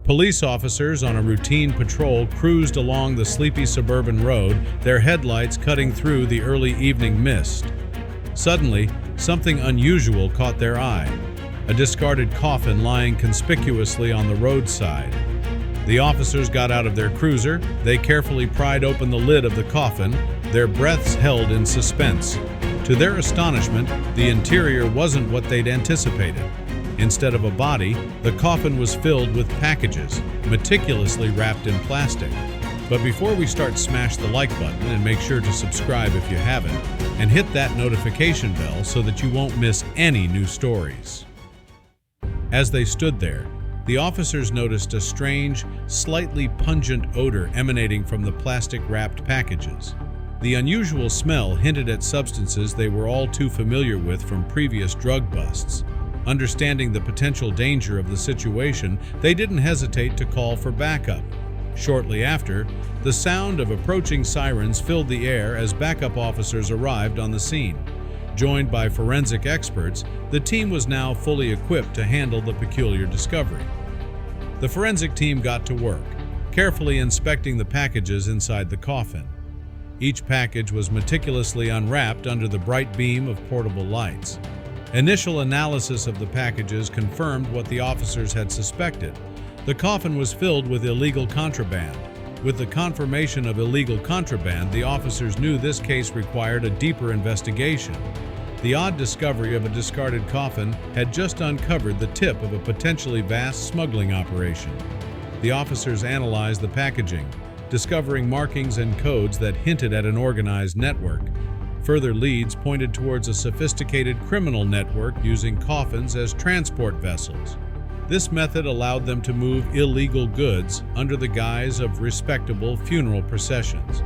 Police officers on a routine patrol cruised along the sleepy suburban road, their headlights cutting through the early evening mist. Suddenly, something unusual caught their eye: a discarded coffin lying conspicuously on the roadside. The officers got out of their cruiser. They carefully pried open the lid of the coffin, their breaths held in suspense. To their astonishment, the interior wasn't what they'd anticipated. Instead of a body, the coffin was filled with packages, meticulously wrapped in plastic. But before we start, smash the like button and make sure to subscribe if you haven't, and hit that notification bell so that you won't miss any new stories. As they stood there, the officers noticed a strange, slightly pungent odor emanating from the plastic-wrapped packages. The unusual smell hinted at substances they were all too familiar with from previous drug busts. Understanding the potential danger of the situation, they didn't hesitate to call for backup. Shortly after, the sound of approaching sirens filled the air as backup officers arrived on the scene. Joined by forensic experts, the team was now fully equipped to handle the peculiar discovery. The forensic team got to work, carefully inspecting the packages inside the coffin. Each package was meticulously unwrapped under the bright beam of portable lights. Initial analysis of the packages confirmed what the officers had suspected. The coffin was filled with illegal contraband. With the confirmation of illegal contraband, the officers knew this case required a deeper investigation. The odd discovery of a discarded coffin had just uncovered the tip of a potentially vast smuggling operation. The officers analyzed the packaging, discovering markings and codes that hinted at an organized network. Further leads pointed towards a sophisticated criminal network using coffins as transport vessels. This method allowed them to move illegal goods under the guise of respectable funeral processions.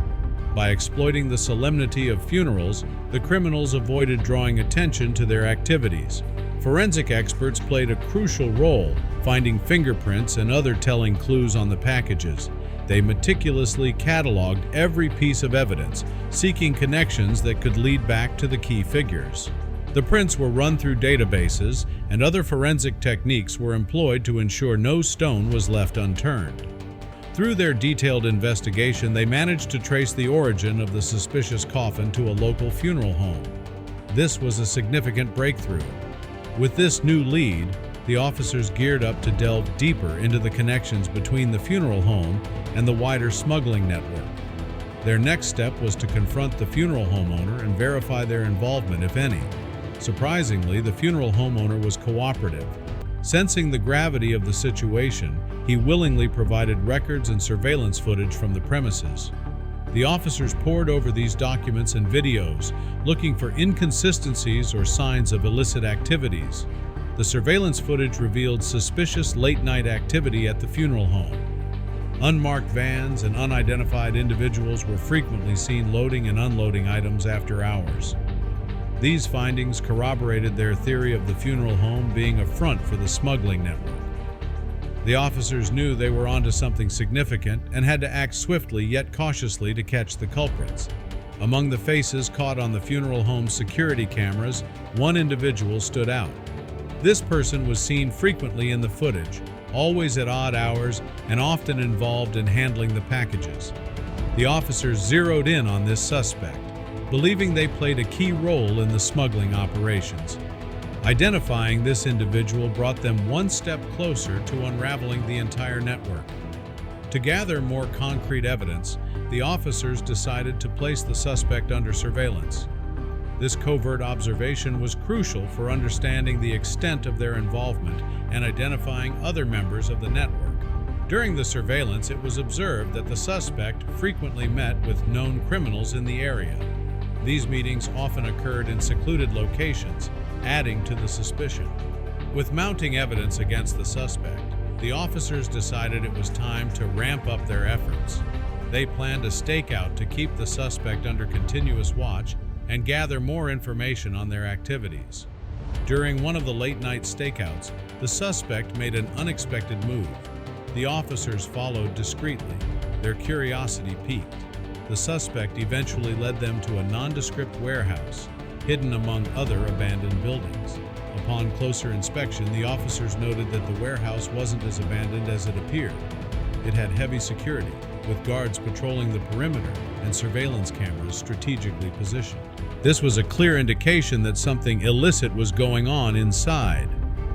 By exploiting the solemnity of funerals, the criminals avoided drawing attention to their activities. Forensic experts played a crucial role, finding fingerprints and other telling clues on the packages. They meticulously cataloged every piece of evidence, seeking connections that could lead back to the key figures. The prints were run through databases, and other forensic techniques were employed to ensure no stone was left unturned. Through their detailed investigation, they managed to trace the origin of the suspicious coffin to a local funeral home. This was a significant breakthrough. With this new lead, the officers geared up to delve deeper into the connections between the funeral home and the wider smuggling network. Their next step was to confront the funeral homeowner and verify their involvement, if any. Surprisingly, the funeral homeowner was cooperative. Sensing the gravity of the situation, he willingly provided records and surveillance footage from the premises. The officers pored over these documents and videos, looking for inconsistencies or signs of illicit activities. The surveillance footage revealed suspicious late-night activity at the funeral home. Unmarked vans and unidentified individuals were frequently seen loading and unloading items after hours. These findings corroborated their theory of the funeral home being a front for the smuggling network. The officers knew they were onto something significant and had to act swiftly yet cautiously to catch the culprits. Among the faces caught on the funeral home's security cameras, one individual stood out. This person was seen frequently in the footage, always at odd hours and often involved in handling the packages. The officers zeroed in on this suspect, believing they played a key role in the smuggling operations. Identifying this individual brought them one step closer to unraveling the entire network. To gather more concrete evidence, the officers decided to place the suspect under surveillance. This covert observation was crucial for understanding the extent of their involvement and identifying other members of the network. During the surveillance, it was observed that the suspect frequently met with known criminals in the area. These meetings often occurred in secluded locations, adding to the suspicion. With mounting evidence against the suspect, the officers decided it was time to ramp up their efforts. They planned a stakeout to keep the suspect under continuous watch and gather more information on their activities. During one of the late-night stakeouts, the suspect made an unexpected move. The officers followed discreetly, their curiosity piqued. The suspect eventually led them to a nondescript warehouse, hidden among other abandoned buildings. Upon closer inspection, the officers noted that the warehouse wasn't as abandoned as it appeared. It had heavy security, with guards patrolling the perimeter and surveillance cameras strategically positioned. This was a clear indication that something illicit was going on inside.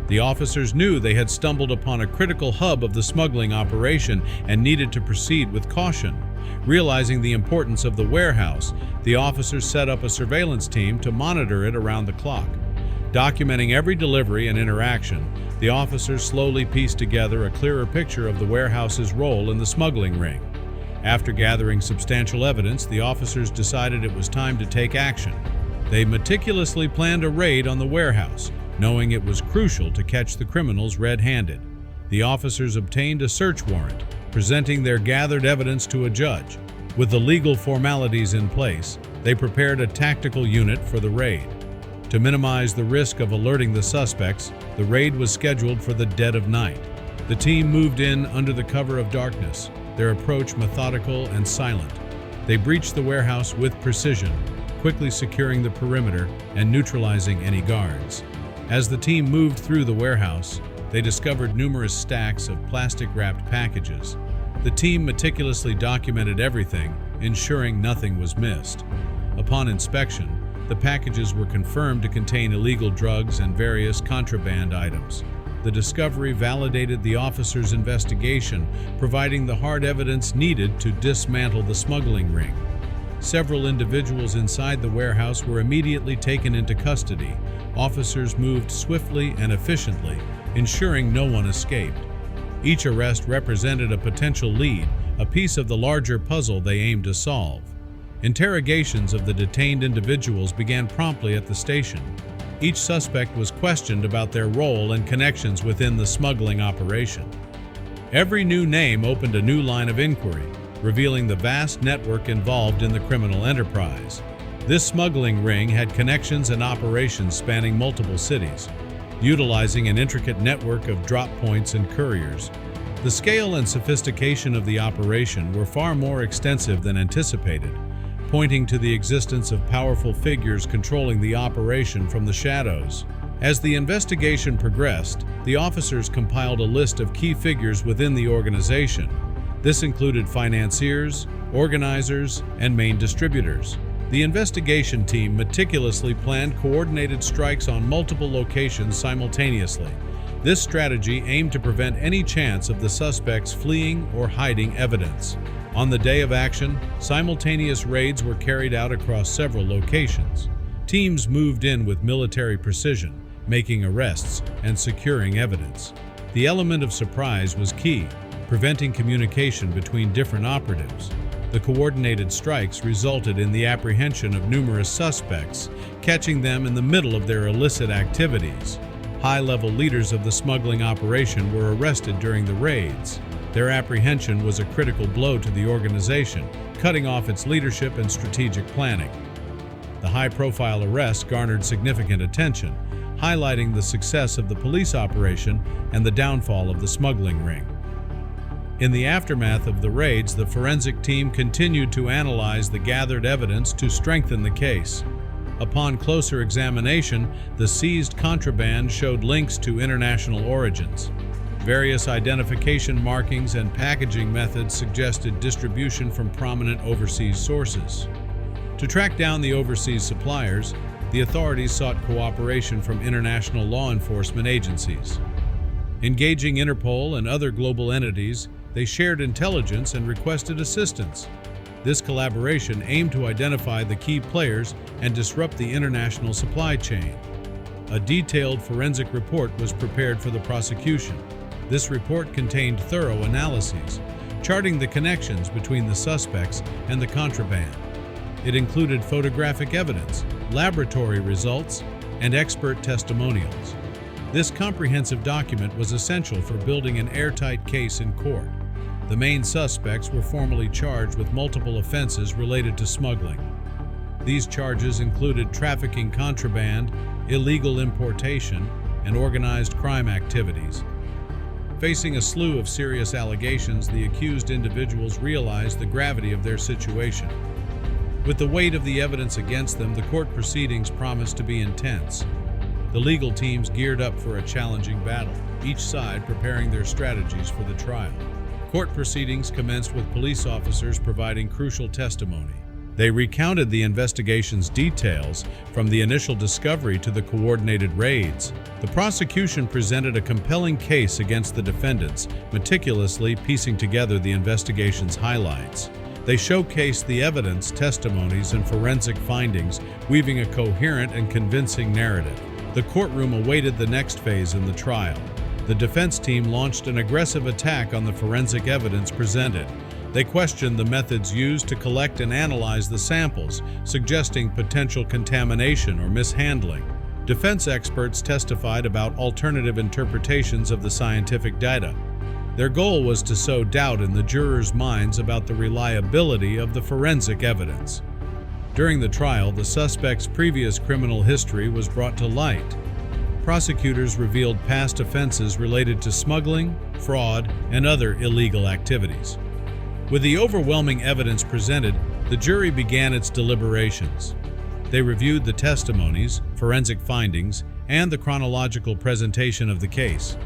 The officers knew they had stumbled upon a critical hub of the smuggling operation and needed to proceed with caution. Realizing the importance of the warehouse, the officers set up a surveillance team to monitor it around the clock. Documenting every delivery and interaction, the officers slowly pieced together a clearer picture of the warehouse's role in the smuggling ring. After gathering substantial evidence, the officers decided it was time to take action. They meticulously planned a raid on the warehouse, knowing it was crucial to catch the criminals red-handed. The officers obtained a search warrant, presenting their gathered evidence to a judge. With the legal formalities in place, they prepared a tactical unit for the raid. To minimize the risk of alerting the suspects, the raid was scheduled for the dead of night. The team moved in under the cover of darkness, their approach methodical and silent. They breached the warehouse with precision, quickly securing the perimeter and neutralizing any guards. As the team moved through the warehouse, they discovered numerous stacks of plastic-wrapped packages. The team meticulously documented everything, ensuring nothing was missed. Upon inspection, the packages were confirmed to contain illegal drugs and various contraband items. The discovery validated the officers' investigation, providing the hard evidence needed to dismantle the smuggling ring. Several individuals inside the warehouse were immediately taken into custody. Officers moved swiftly and efficiently, ensuring no one escaped. Each arrest represented a potential lead, a piece of the larger puzzle they aimed to solve. Interrogations of the detained individuals began promptly at the station. Each suspect was questioned about their role and connections within the smuggling operation. Every new name opened a new line of inquiry, revealing the vast network involved in the criminal enterprise. This smuggling ring had connections and operations spanning multiple cities, utilizing an intricate network of drop points and couriers. The scale and sophistication of the operation were far more extensive than anticipated, pointing to the existence of powerful figures controlling the operation from the shadows. As the investigation progressed, the officers compiled a list of key figures within the organization. This included financiers, organizers, and main distributors. The investigation team meticulously planned coordinated strikes on multiple locations simultaneously. This strategy aimed to prevent any chance of the suspects fleeing or hiding evidence. On the day of action, simultaneous raids were carried out across several locations. Teams moved in with military precision, making arrests and securing evidence. The element of surprise was key, preventing communication between different operatives. The coordinated strikes resulted in the apprehension of numerous suspects, catching them in the middle of their illicit activities. High-level leaders of the smuggling operation were arrested during the raids. Their apprehension was a critical blow to the organization, cutting off its leadership and strategic planning. The high-profile arrests garnered significant attention, highlighting the success of the police operation and the downfall of the smuggling ring. In the aftermath of the raids, the forensic team continued to analyze the gathered evidence to strengthen the case. Upon closer examination, the seized contraband showed links to international origins. Various identification markings and packaging methods suggested distribution from prominent overseas sources. To track down the overseas suppliers, the authorities sought cooperation from international law enforcement agencies. Engaging Interpol and other global entities, they shared intelligence and requested assistance. This collaboration aimed to identify the key players and disrupt the international supply chain. A detailed forensic report was prepared for the prosecution. This report contained thorough analyses, charting the connections between the suspects and the contraband. It included photographic evidence, laboratory results, and expert testimonials. This comprehensive document was essential for building an airtight case in court. The main suspects were formally charged with multiple offenses related to smuggling. These charges included trafficking contraband, illegal importation, and organized crime activities. Facing a slew of serious allegations, the accused individuals realized the gravity of their situation. With the weight of the evidence against them, the court proceedings promised to be intense. The legal teams geared up for a challenging battle, each side preparing their strategies for the trial. Court proceedings commenced with police officers providing crucial testimony. They recounted the investigation's details, from the initial discovery to the coordinated raids. The prosecution presented a compelling case against the defendants, meticulously piecing together the investigation's highlights. They showcased the evidence, testimonies, and forensic findings, weaving a coherent and convincing narrative. The courtroom awaited the next phase in the trial. The defense team launched an aggressive attack on the forensic evidence presented. They questioned the methods used to collect and analyze the samples, suggesting potential contamination or mishandling. Defense experts testified about alternative interpretations of the scientific data. Their goal was to sow doubt in the jurors' minds about the reliability of the forensic evidence. During the trial, the suspect's previous criminal history was brought to light. Prosecutors revealed past offenses related to smuggling, fraud, and other illegal activities. With the overwhelming evidence presented, the jury began its deliberations. They reviewed the testimonies, forensic findings, and the chronological presentation of the case.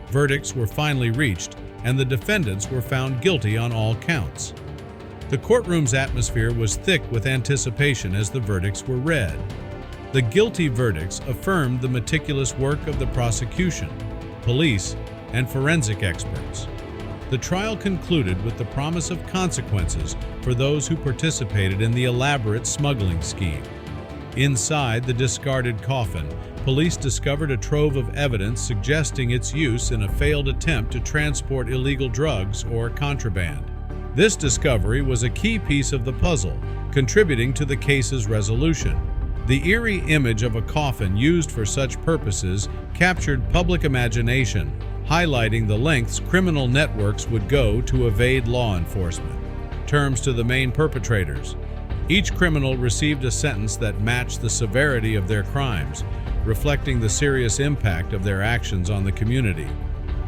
Verdicts were finally reached, and the defendants were found guilty on all counts. The courtroom's atmosphere was thick with anticipation as the verdicts were read. The guilty verdicts affirmed the meticulous work of the prosecution, police, and forensic experts. The trial concluded with the promise of consequences for those who participated in the elaborate smuggling scheme. Inside the discarded coffin, police discovered a trove of evidence suggesting its use in a failed attempt to transport illegal drugs or contraband. This discovery was a key piece of the puzzle, contributing to the case's resolution. The eerie image of a coffin used for such purposes captured public imagination, highlighting the lengths criminal networks would go to evade law enforcement. Terms to the main perpetrators. Each criminal received a sentence that matched the severity of their crimes, reflecting the serious impact of their actions on the community.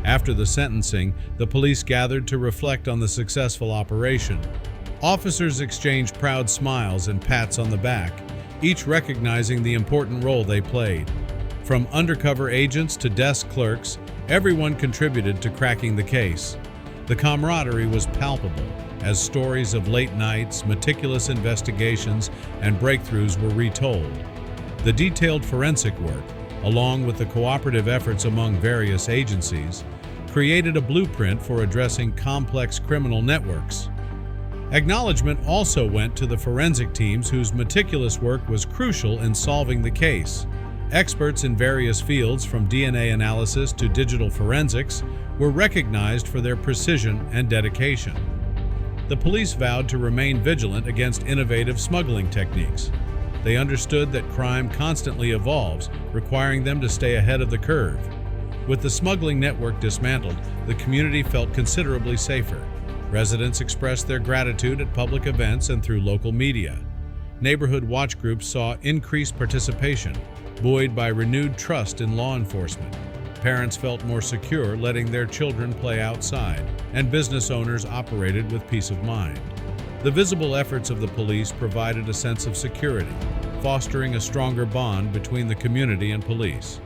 After the sentencing, the police gathered to reflect on the successful operation. Officers exchanged proud smiles and pats on the back, each recognizing the important role they played. From undercover agents to desk clerks, everyone contributed to cracking the case. The camaraderie was palpable, as stories of late nights, meticulous investigations, and breakthroughs were retold. The detailed forensic work, along with the cooperative efforts among various agencies, created a blueprint for addressing complex criminal networks. Acknowledgement also went to the forensic teams whose meticulous work was crucial in solving the case. Experts in various fields, from DNA analysis to digital forensics, were recognized for their precision and dedication. The police vowed to remain vigilant against innovative smuggling techniques. They understood that crime constantly evolves, requiring them to stay ahead of the curve. With the smuggling network dismantled, the community felt considerably safer. Residents expressed their gratitude at public events and through local media. Neighborhood watch groups saw increased participation, buoyed by renewed trust in law enforcement. Parents felt more secure letting their children play outside, and business owners operated with peace of mind. The visible efforts of the police provided a sense of security, fostering a stronger bond between the community and police.